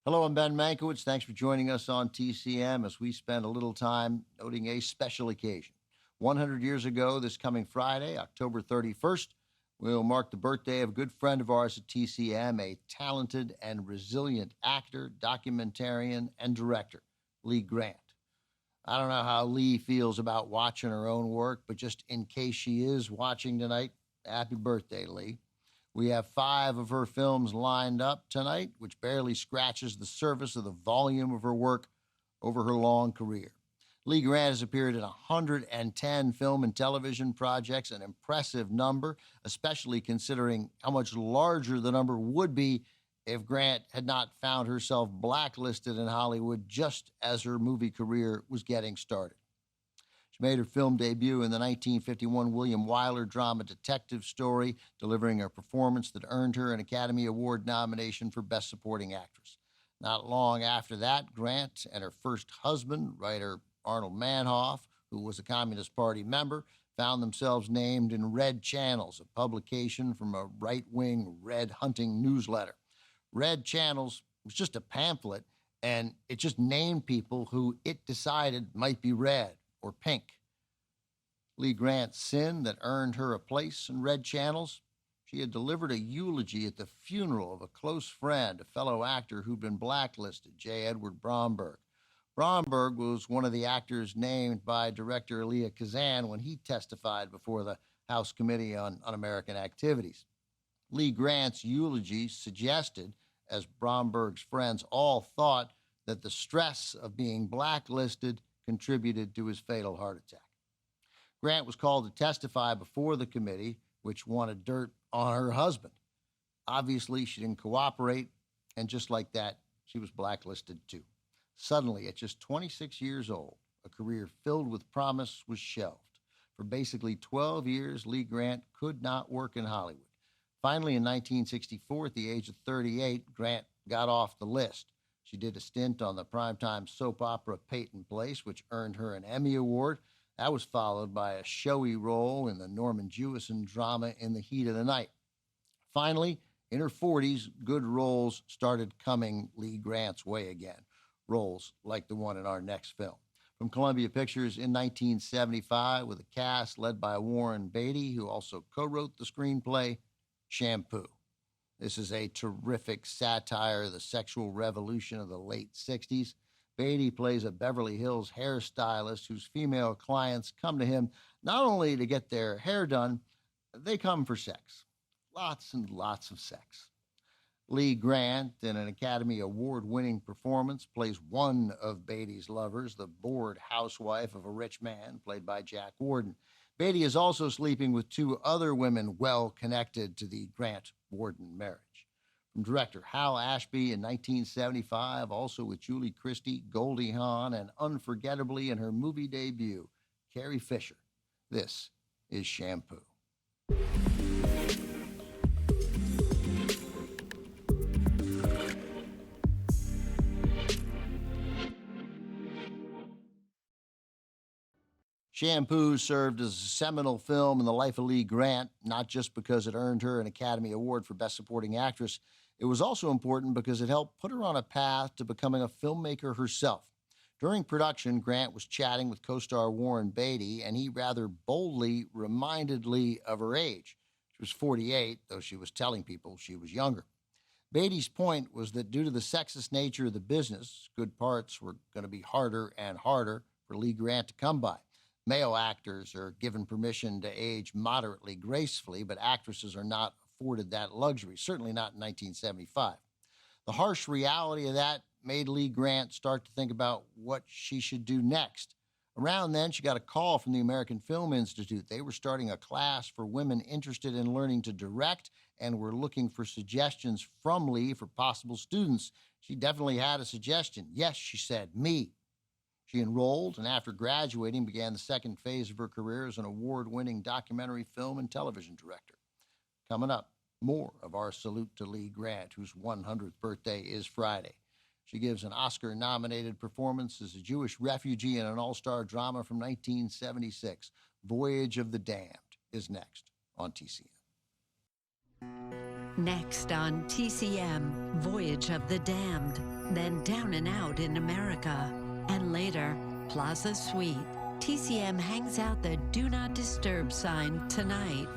Hello, I'm Ben Mankiewicz. Thanks for joining us on TCM as we spend a little time noting a special occasion. 100 years ago, this coming Friday, October 31st, we'll mark the birthday of a good friend of ours at TCM, a talented and resilient actor, documentarian, and director, Lee Grant. I don't know how Lee feels about watching her own work, but just in case she is watching tonight, happy birthday, Lee. We have 5 of her films lined up tonight, which barely scratches the surface of the volume of her work over her long career. Lee Grant has appeared in 110 film and television projects, an impressive number, especially considering how much larger the number would be if Grant had not found herself blacklisted in Hollywood just as her movie career was getting started. She made her film debut in the 1951 William Wyler drama Detective Story, delivering a performance that earned her an Academy Award nomination for Best Supporting Actress. Not long after that, Grant and her first husband, writer Arnold Manhoff, who was a Communist Party member, found themselves named in Red Channels, a publication from a right-wing red hunting newsletter. Red Channels was just a pamphlet, and it just named people who it decided might be red or pink. Lee Grant's sin that earned her a place in Red Channels? She had delivered a eulogy at the funeral of a close friend, a fellow actor who'd been blacklisted, J. Edward Bromberg. Bromberg was one of the actors named by director Elia Kazan when he testified before the House Committee on Un-American Activities. Lee Grant's eulogy suggested, as Bromberg's friends all thought, that the stress of being blacklisted contributed to his fatal heart attack. Grant was called to testify before the committee, which wanted dirt on her husband. Obviously, she didn't cooperate, and just like that, she was blacklisted too. Suddenly, at just 26 years old, a career filled with promise was shelved. For basically 12 years, Lee Grant could not work in Hollywood. Finally, in 1964, at the age of 38, Grant got off the list. She did a stint on the primetime soap opera Peyton Place, which earned her an Emmy Award. That was followed by a showy role in the Norman Jewison drama In the Heat of the Night. Finally, in her 40s, good roles started coming Lee Grant's way again, roles like the one in our next film. From Columbia Pictures in 1975, with a cast led by Warren Beatty, who also co-wrote the screenplay, Shampoo. This is a terrific satire of the sexual revolution of the late 60s. Beatty plays a Beverly Hills hairstylist whose female clients come to him not only to get their hair done, they come for sex. Lots and lots of sex. Lee Grant, in an Academy Award-winning performance, plays one of Beatty's lovers, the bored housewife of a rich man, played by Jack Warden. Beatty is also sleeping with 2 other women well connected to the Grant-Warden marriage. From director Hal Ashby in 1975, also with Julie Christie, Goldie Hawn, and unforgettably in her movie debut, Carrie Fisher. This is Shampoo. Shampoo served as a seminal film in the life of Lee Grant, not just because it earned her an Academy Award for Best Supporting Actress. It was also important because it helped put her on a path to becoming a filmmaker herself. During production, Grant was chatting with co-star Warren Beatty, and he rather boldly reminded Lee of her age. She was 48, though she was telling people she was younger. Beatty's point was that due to the sexist nature of the business, good parts were going to be harder and harder for Lee Grant to come by. Male actors are given permission to age moderately gracefully, but actresses are not afforded that luxury, certainly not in 1975. The harsh reality of that made Lee Grant start to think about what she should do next. Around then, she got a call from the American Film Institute. They were starting a class for women interested in learning to direct and were looking for suggestions from Lee for possible students. She definitely had a suggestion. Yes, she said, me. She enrolled, and after graduating, began the second phase of her career as an award-winning documentary film and television director. Coming up, more of our salute to Lee Grant, whose 100th birthday is Friday. She gives an Oscar-nominated performance as a Jewish refugee in an all-star drama from 1976. Voyage of the Damned is next on TCM. Next on TCM, Voyage of the Damned. then Down and Out in America, and later, Plaza Suite. TCM hangs out the Do Not Disturb sign tonight.